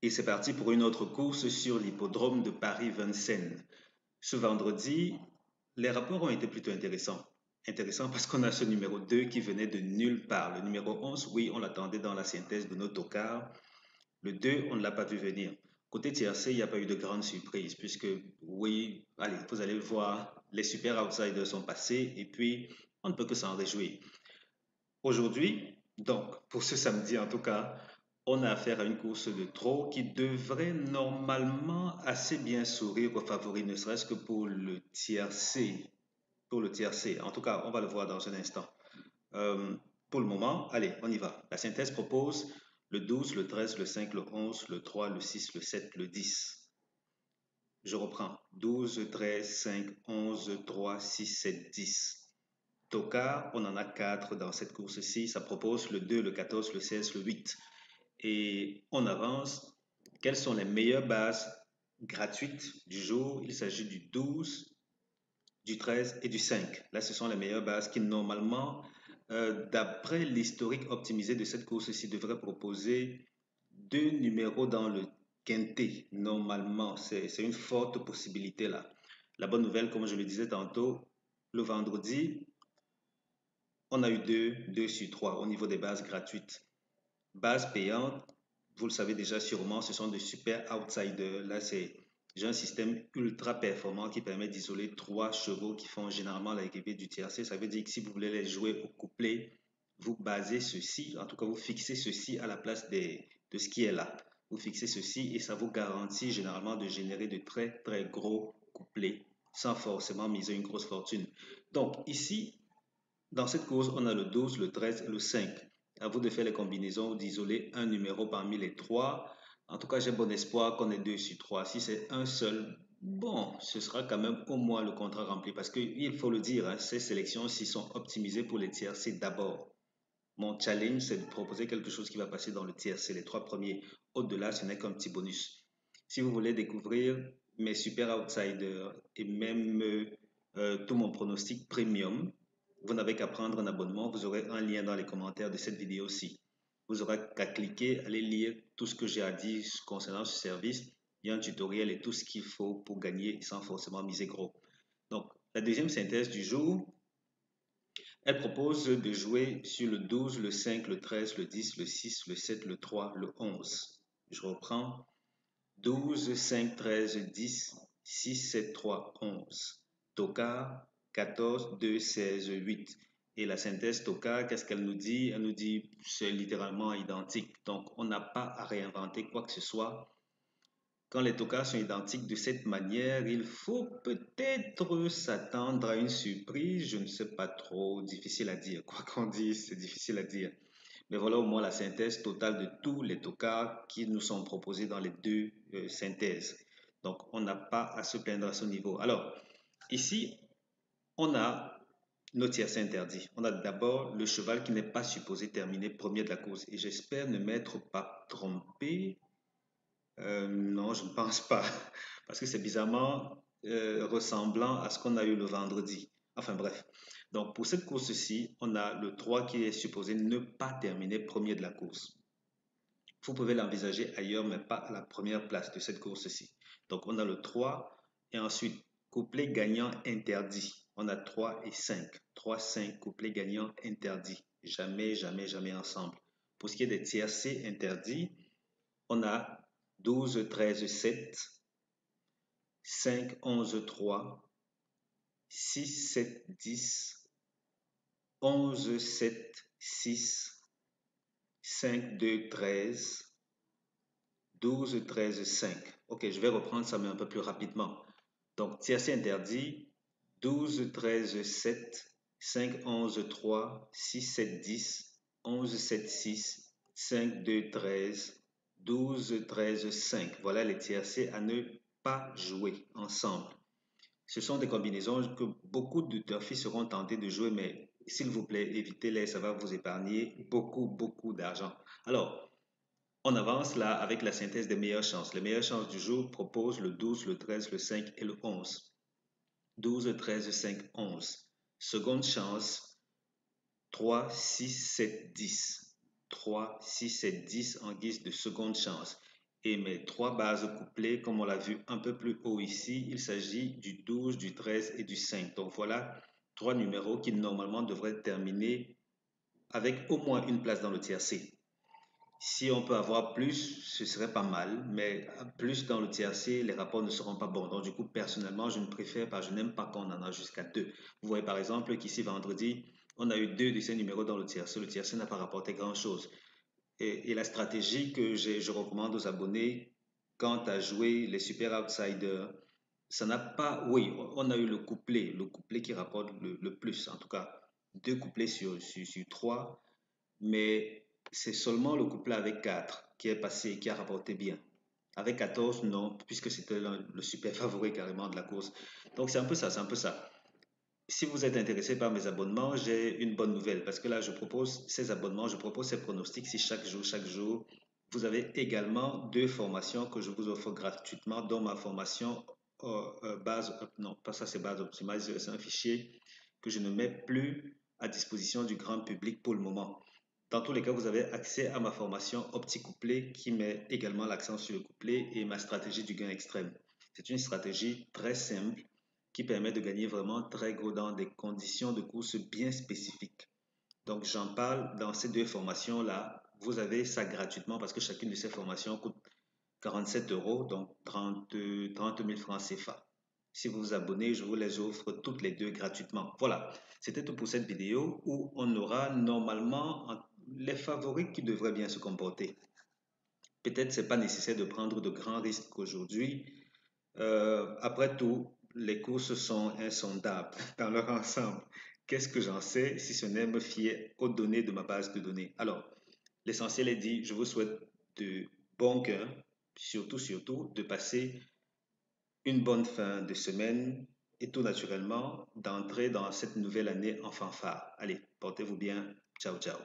Et c'est parti pour une autre course sur l'hippodrome de Paris-Vincennes. Ce vendredi, les rapports ont été plutôt intéressants. Intéressant parce qu'on a ce numéro 2 qui venait de nulle part. Le numéro 11, oui, on l'attendait dans la synthèse de nos tocards. Le 2, on ne l'a pas vu venir. Côté tiercé, il n'y a pas eu de grande surprise puisque, oui, allez, vous allez le voir, les super outsiders sont passés et puis on ne peut que s'en réjouir. Aujourd'hui, donc, pour ce samedi en tout cas, on a affaire à une course de trot qui devrait normalement assez bien sourire aux favoris, ne serait-ce que pour le tiercé. Pour le tiercé. En tout cas, on va le voir dans un instant. Euh, pour le moment, allez, on y va. La synthèse propose le 12, le 13, le 5, le 11, le 3, le 6, le 7, le 10. Je reprends. 12, 13, 5, 11, 3, 6, 7, 10. Tocard, on en a 4 dans cette course-ci. Ça propose le 2, le 14, le 16, le 8. Et on avance. Quelles sont les meilleures bases gratuites du jour? Il s'agit du 12, du 13 et du 5. Là, ce sont les meilleures bases qui, normalement, d'après l'historique optimisé de cette course-ci, devraient proposer 2 numéros dans le quintet. Normalement, c'est une forte possibilité là. La bonne nouvelle, comme je le disais tantôt, le vendredi, on a eu 2 sur 3 au niveau des bases gratuites. Bases payantes, vous le savez déjà sûrement, ce sont de super outsiders. Là, j'ai un système ultra performant qui permet d'isoler 3 chevaux qui font généralement l'arrivée du tiercé. Ça veut dire que si vous voulez les jouer au couplet, vous basez ceci, en tout cas vous fixez ceci à la place de ce qui est là. Vous fixez ceci et ça vous garantit généralement de générer de très très gros couplets sans forcément miser une grosse fortune. Donc ici, dans cette course, on a le 12, le 13 et le 5. À vous de faire les combinaisons, d'isoler un numéro parmi les 3. En tout cas, j'ai bon espoir qu'on ait 2 sur 3. Si c'est un seul, bon, ce sera quand même au moins le contrat rempli. Parce qu'il faut le dire, hein, ces sélections-ci sont optimisées pour les tiercés d'abord. Mon challenge, c'est de proposer quelque chose qui va passer dans le tiercé, les 3 premiers. Au-delà, ce n'est qu'un petit bonus. Si vous voulez découvrir mes super outsiders et même tout mon pronostic premium, vous n'avez qu'à prendre un abonnement. Vous aurez un lien dans les commentaires de cette vidéo-ci. Vous aurez qu'à cliquer, aller lire tout ce que j'ai à dire concernant ce service. Il y a un tutoriel et tout ce qu'il faut pour gagner sans forcément miser gros. Donc, la deuxième synthèse du jour, elle propose de jouer sur le 12, le 5, le 13, le 10, le 6, le 7, le 3, le 11. Je reprends. 12, 5, 13, 10, 6, 7, 3, 11. Tocard, 14, 2, 16, 8. Et la synthèse Tocard, qu'est-ce qu'elle nous dit? Elle nous dit c'est littéralement identique. Donc, on n'a pas à réinventer quoi que ce soit. Quand les tocards sont identiques de cette manière, il faut peut-être s'attendre à une surprise. Je ne sais pas trop, difficile à dire. Quoi qu'on dise, c'est difficile à dire. Mais voilà au moins la synthèse totale de tous les tocards qui nous sont proposés dans les deux synthèses. Donc, on n'a pas à se plaindre à ce niveau. Alors, ici, on a nos tiercés interdits. On a d'abord le cheval qui n'est pas supposé terminer premier de la course. Et j'espère ne m'être pas trompé. Non, je ne pense pas. Parce que c'est bizarrement ressemblant à ce qu'on a eu le vendredi. Enfin bref. Donc pour cette course-ci, on a le 3 qui est supposé ne pas terminer premier de la course. Vous pouvez l'envisager ailleurs, mais pas à la première place de cette course-ci. Donc on a le 3 et ensuite couplet gagnant interdit. On a 3 et 5. 3, 5, couplet gagnant interdit. Jamais, jamais, jamais ensemble. Pour ce qui est des tiercés interdits, on a 12, 13, 7, 5, 11, 3, 6, 7, 10, 11, 7, 6, 5, 2, 13, 12, 13, 5. Ok, je vais reprendre ça mais un peu plus rapidement. Donc, tiercé interdit, 12, 13, 7, 5, 11, 3, 6, 7, 10, 11, 7, 6, 5, 2, 13, 12, 13, 5. Voilà les tiercés à ne pas jouer ensemble. Ce sont des combinaisons que beaucoup de turfistes seront tentés de jouer, mais s'il vous plaît, évitez-les, ça va vous épargner beaucoup, beaucoup d'argent. Alors, on avance là avec la synthèse des meilleures chances. Les meilleures chances du jour proposent le 12, le 13, le 5 et le 11. 12, 13, 5, 11. Seconde chance, 3, 6, 7, 10. 3, 6, 7, 10 en guise de seconde chance. Et mes trois bases couplées, comme on l'a vu un peu plus haut ici, il s'agit du 12, du 13 et du 5. Donc voilà trois numéros qui normalement devraient terminer avec au moins une place dans le tiercé. Si on peut avoir plus, ce serait pas mal, mais plus dans le tiercé, les rapports ne seront pas bons. Donc du coup, personnellement, je ne préfère pas, je n'aime pas qu'on en a jusqu'à deux. Vous voyez par exemple qu'ici, vendredi, on a eu deux de ces numéros dans le tiercé. Le tiercé n'a pas rapporté grand-chose. Et la stratégie que je recommande aux abonnés quant à jouer les super outsiders, ça n'a pas. Oui, on a eu le couplet qui rapporte le plus, en tout cas, deux couplets sur trois, mais c'est seulement le couplet avec 4 qui est passé, qui a rapporté bien. Avec 14, non, puisque c'était le super favori carrément de la course. Donc c'est un peu ça, c'est un peu ça. Si vous êtes intéressé par mes abonnements, j'ai une bonne nouvelle parce que là, je propose ces abonnements, je propose ces pronostics. Si chaque jour, vous avez également deux formations que je vous offre gratuitement, dont ma formation base, non, pas ça, c'est base optimale, c'est un fichier que je ne mets plus à disposition du grand public pour le moment. Dans tous les cas, vous avez accès à ma formation opti-couplet qui met également l'accent sur le couplet et ma stratégie du gain extrême. C'est une stratégie très simple qui permet de gagner vraiment très gros dans des conditions de course bien spécifiques. Donc, j'en parle dans ces deux formations-là. Vous avez ça gratuitement parce que chacune de ces formations coûte 47 euros, donc 30 000 francs CFA. Si vous vous abonnez, je vous les offre toutes les deux gratuitement. Voilà, c'était tout pour cette vidéo où on aura normalement les favoris qui devraient bien se comporter. Peut-être c'est pas nécessaire de prendre de grands risques aujourd'hui. Après tout, les courses sont insondables dans leur ensemble. Qu'est-ce que j'en sais si ce n'est me fier aux données de ma base de données? Alors, l'essentiel est dit, je vous souhaite de bon cœur, surtout, de passer une bonne fin de semaine et tout naturellement d'entrer dans cette nouvelle année en fanfare. Allez, portez-vous bien. Ciao, ciao.